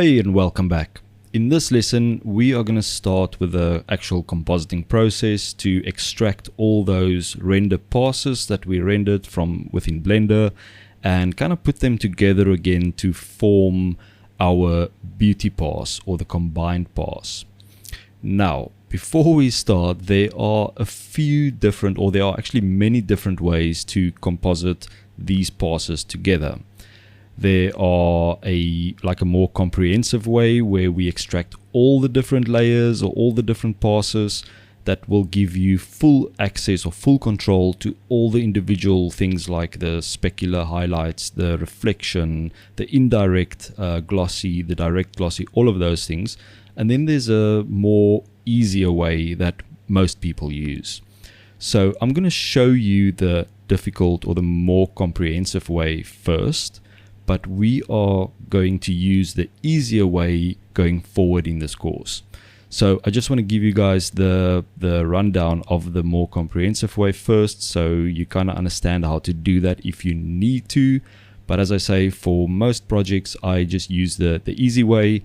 Hey and welcome back. In this lesson, we are going to start with the actual compositing process to extract all those render passes that we rendered from within Blender and kind of put them together again to form our beauty pass or the combined pass. Now, before we start, there are actually many different ways to composite these passes together. There are a more comprehensive way where we extract all the different layers or all the different passes that will give you full access or full control to all the individual things like the specular highlights, the reflection, the indirect glossy, the direct glossy, all of those things. And then there's a more easier way that most people use. So I'm going to show you the difficult or the more comprehensive way first, but we are going to use the easier way going forward in this course. So I just want to give you guys the rundown of the more comprehensive way first, so you kind of understand how to do that if you need to. But as I say, for most projects, I just use the easy way.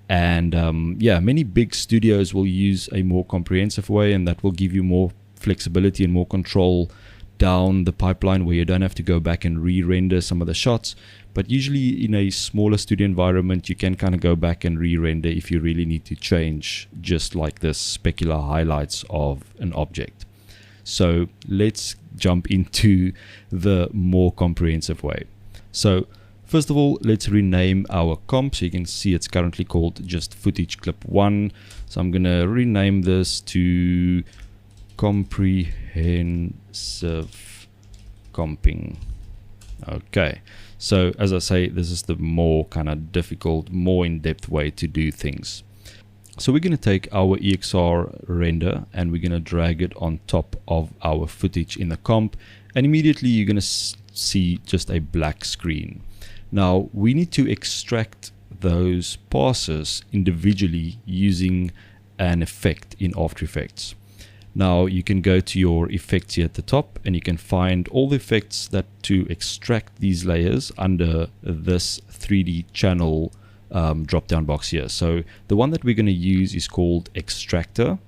And many big studios will use a more comprehensive way, and that will give you more flexibility and more control down the pipeline where you don't have to go back and re-render some of the shots. But usually in a smaller studio environment, you can kind of go back and re-render if you really need to change just like the specular highlights of an object. So let's jump into the more comprehensive way. So first of all, let's rename our comp. So you can see it's currently called just footage clip 1. So I'm going to rename this to comprehensive comping. Okay, so as I say, this is the more kind of difficult, more in-depth way to do things. So we're going to take our EXR render and we're going to drag it on top of our footage in the comp, and immediately you're going to see just a black screen. Now we need to extract those passes individually using an effect in After Effects. Now you can go to your effects here at the top and you can find all the effects that to extract these layers under this 3D channel drop down box here. So the one that we're going to use is called Extractor,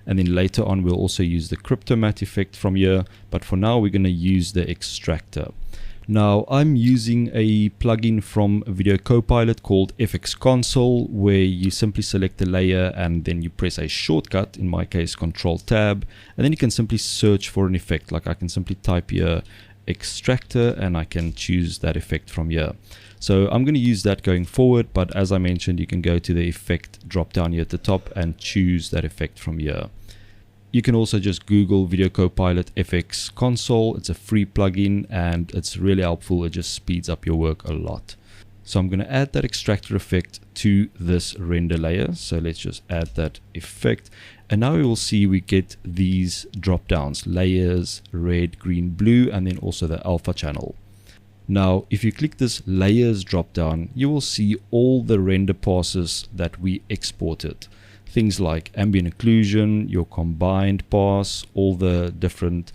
and then later on we'll also use the Cryptomatte effect from here, but for now we're going to use the Extractor. Now I'm using a plugin from Video Copilot called FX Console, where you simply select the layer and then you press a shortcut, in my case Control Tab, and then you can simply search for an effect. Like I can simply type here Extractor and I can choose that effect from here. So I'm going to use that going forward, but as I mentioned, you can go to the effect drop down here at the top and choose that effect from here. You can also just Google Video Copilot FX Console. It's a free plugin and it's really helpful. It just speeds up your work a lot. So I'm going to add that extractor effect to this render layer. So let's just add that effect. And now we will see we get these drop downs: layers, red, green, blue, and then also the alpha channel. Now, if you click this layers drop down, you will see all the render passes that we exported. Things like ambient occlusion, your combined pass, all the different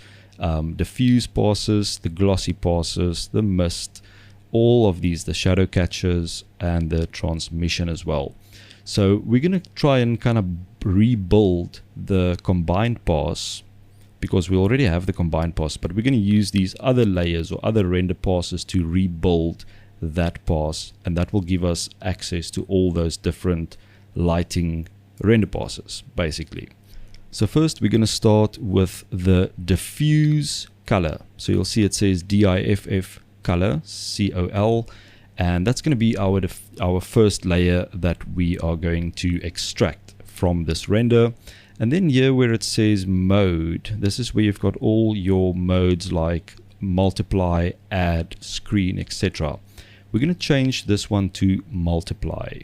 diffuse passes, the glossy passes, the mist, all of these, the shadow catchers, and the transmission as well. So we're going to try and kind of rebuild the combined pass, because we already have the combined pass, but we're going to use these other layers or other render passes to rebuild that pass, and that will give us access to all those different lighting render passes basically. So first we're going to start with the diffuse color. So you'll see it says DIFF color, COL, and that's going to be our first layer that we are going to extract from this render. And then here where it says mode, this is where you've got all your modes like multiply, add, screen, etc. We're going to change this one to multiply.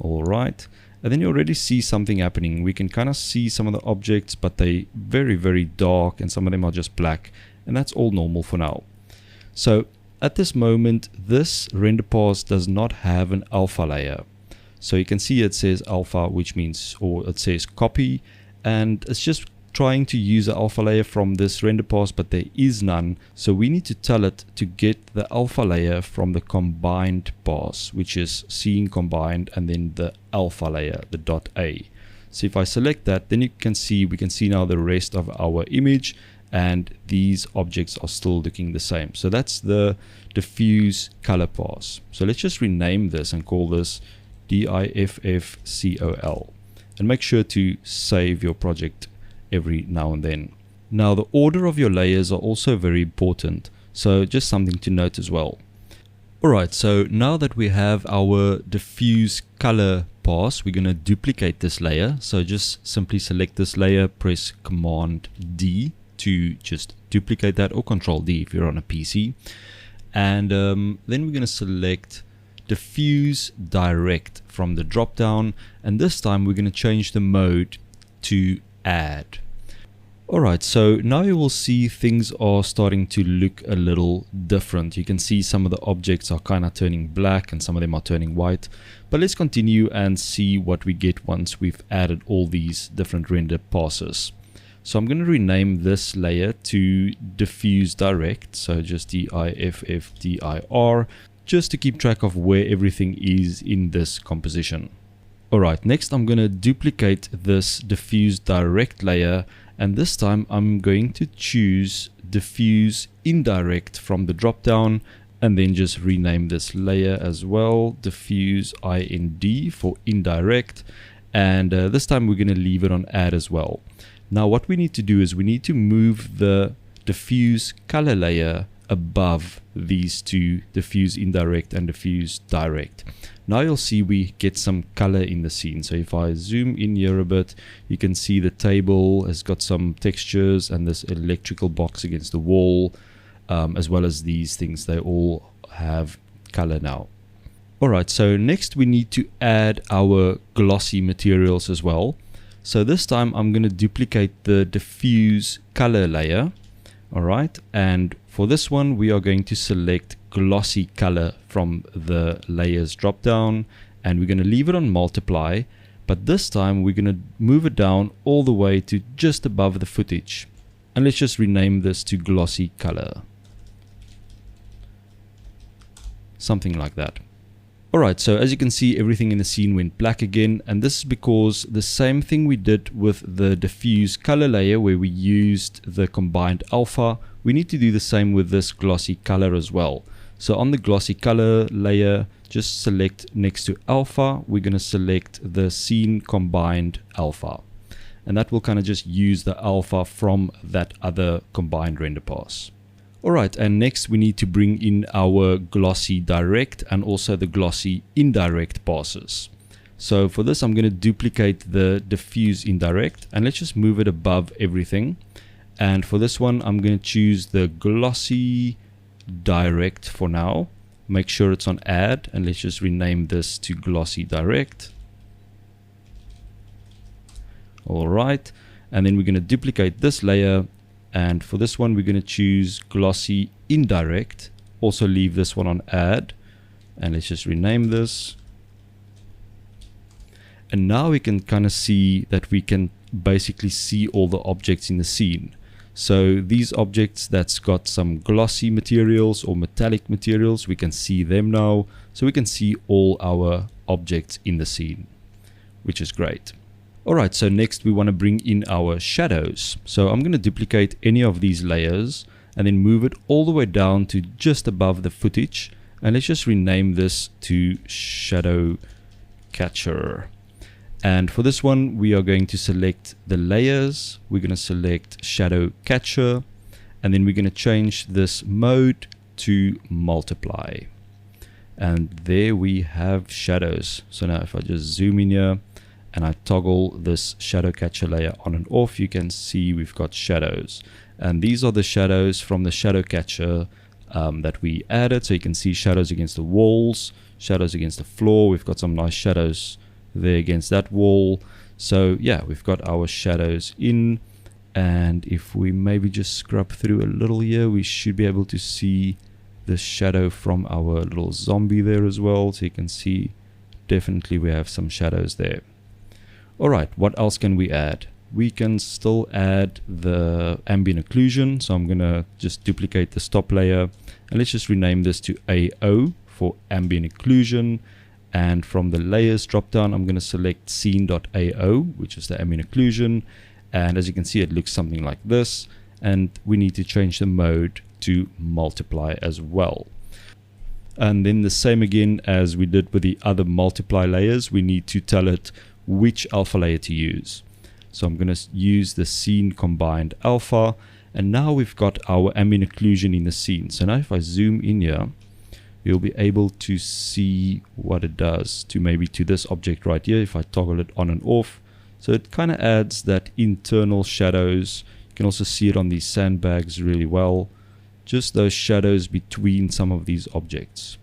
All right. And then you already see something happening. We can kind of see some of the objects, but they very, very dark, and some of them are just black, and that's all normal for now. So at this moment, this render pass does not have an alpha layer. So you can see it says alpha, which means, or it says copy, and it's just trying to use the alpha layer from this render pass, but there is none. So we need to tell it to get the alpha layer from the combined pass, which is scene combined and then the alpha layer, the .a. So if I select that, then we can see now the rest of our image, and these objects are still looking the same. So that's the diffuse color pass. So let's just rename this and call this DIFFCOL, and make sure to save your project every now and then. Now the order of your layers are also very important, so just something to note as well. Alright, so now that we have our diffuse color pass, we're going to duplicate this layer. So just simply select this layer, press Command D to just duplicate that, or Control D if you're on a PC. And then we're going to select Diffuse Direct from the drop down, and this time we're going to change the mode to Add. Alright, so now you will see things are starting to look a little different. You can see some of the objects are kind of turning black and some of them are turning white. But let's continue and see what we get once we've added all these different render passes. So I'm going to rename this layer to Diffuse Direct, so just DIFFDIR, just to keep track of where everything is in this composition. Alright, next I'm going to duplicate this Diffuse Direct layer, and this time I'm going to choose Diffuse Indirect from the drop down, and then just rename this layer as well, Diffuse IND for Indirect, and this time we're going to leave it on Add as well. Now what we need to do is we need to move the Diffuse Color layer above these two, Diffuse Indirect and Diffuse Direct. Now you'll see we get some color in the scene. So if I zoom in here a bit, you can see the table has got some textures and this electrical box against the wall, as well as these things. They all have color now. Alright, so next we need to add our glossy materials as well. So this time I'm going to duplicate the diffuse color layer. Alright, and for this one we are going to select glossy color from the layers drop down, and we're going to leave it on multiply, but this time we're going to move it down all the way to just above the footage, and let's just rename this to glossy color, something like that. Alright, so as you can see, everything in the scene went black again, and this is because the same thing we did with the diffuse color layer where we used the combined alpha, we need to do the same with this glossy color as well. So on the glossy color layer, just select next to alpha, we're going to select the scene combined alpha, and that will kind of just use the alpha from that other combined render pass. Alright, and next we need to bring in our glossy direct and also the glossy indirect passes. So for this I'm going to duplicate the diffuse indirect, and let's just move it above everything. And for this one I'm going to choose the glossy direct for now. Make sure it's on add, and let's just rename this to glossy direct. Alright, and then we're going to duplicate this layer. And for this one, we're going to choose glossy indirect. Also leave this one on add. And let's just rename this. And now we can kind of see that we can basically see all the objects in the scene. So these objects that's got some glossy materials or metallic materials, we can see them now. So we can see all our objects in the scene, which is great. Alright, so next we want to bring in our shadows. So I'm going to duplicate any of these layers and then move it all the way down to just above the footage. And let's just rename this to Shadow Catcher. And for this one, we are going to select the layers. We're going to select Shadow Catcher. And then we're going to change this mode to multiply. And there we have shadows. So now if I just zoom in here, and I toggle this shadow catcher layer on and off, you can see we've got shadows. And these are the shadows from the shadow catcher that we added. So you can see shadows against the walls, shadows against the floor. We've got some nice shadows there against that wall. So yeah, we've got our shadows in. And if we maybe just scrub through a little here, we should be able to see the shadow from our little zombie there as well. So you can see definitely we have some shadows there. Alright, what else can we add? we can still add the ambient occlusion. So I'm going to just duplicate the stop layer, and let's just rename this to AO for ambient occlusion. And from the layers drop down, I'm going to select scene.ao, which is the ambient occlusion. And as you can see, it looks something like this. And we need to change the mode to multiply as well. And then the same again as we did with the other multiply layers, we need to tell it which alpha layer to use. So I'm going to use the scene combined alpha. And now we've got our ambient occlusion in the scene. So now if I zoom in here, you'll be able to see what it does to maybe to this object right here if I toggle it on and off. So it kind of adds that internal shadows. You can also see it on these sandbags really well. Just those shadows between some of these objects.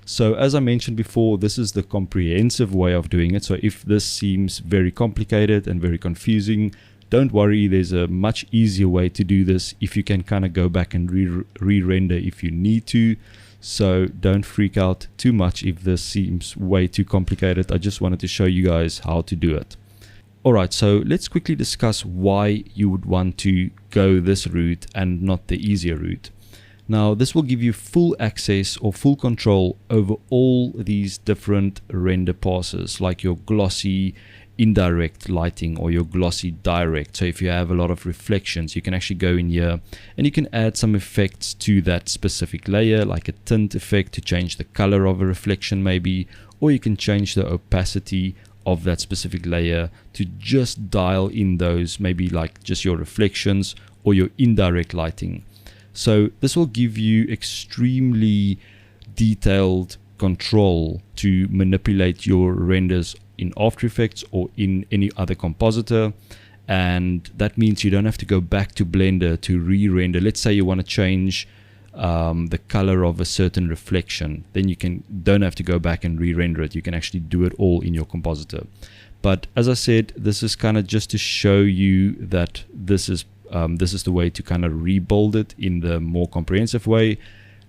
So as I mentioned before, this is the comprehensive way of doing it. So if this seems very complicated and very confusing, don't worry, there's a much easier way to do this if you can kind of go back and re-render if you need to. So don't freak out too much if this seems way too complicated. I just wanted to show you guys how to do it. Alright, so let's quickly discuss why you would want to go this route and not the easier route. Now, this will give you full access or full control over all these different render passes, like your glossy indirect lighting or your glossy direct. So if you have a lot of reflections, you can actually go in here and you can add some effects to that specific layer, like a tint effect to change the color of a reflection maybe, or you can change the opacity of that specific layer to just dial in those, maybe like just your reflections or your indirect lighting. So this will give you extremely detailed control to manipulate your renders in After Effects or in any other compositor, and that means you don't have to go back to Blender to re-render. Let's say you want to change the color of a certain reflection, then you don't have to go back and re-render it. You can actually do it all in your compositor. But as I said, this is kind of just to show you that this is the way to kind of rebuild it in the more comprehensive way.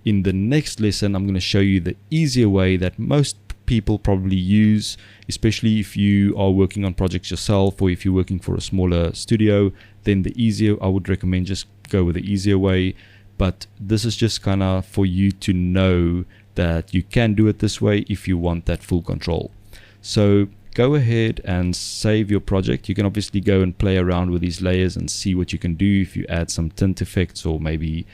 In the next lesson, I'm going to show you the easier way that most people probably use, especially if you are working on projects yourself or if you're working for a smaller studio. Then the easier, I would recommend just go with the easier way. But this is just kind of for you to know that you can do it this way if you want that full control. So go ahead and save your project. You can obviously go and play around with these layers and see what you can do if you add some tint effects or maybe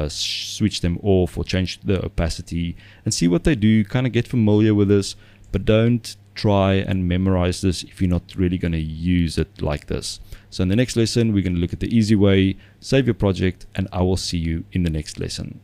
switch them off or change the opacity and see what they do. Kind of get familiar with this, but don't try and memorize this if you're not really going to use it like this. So in the next lesson, we're going to look at the easy way, save your project, and I will see you in the next lesson.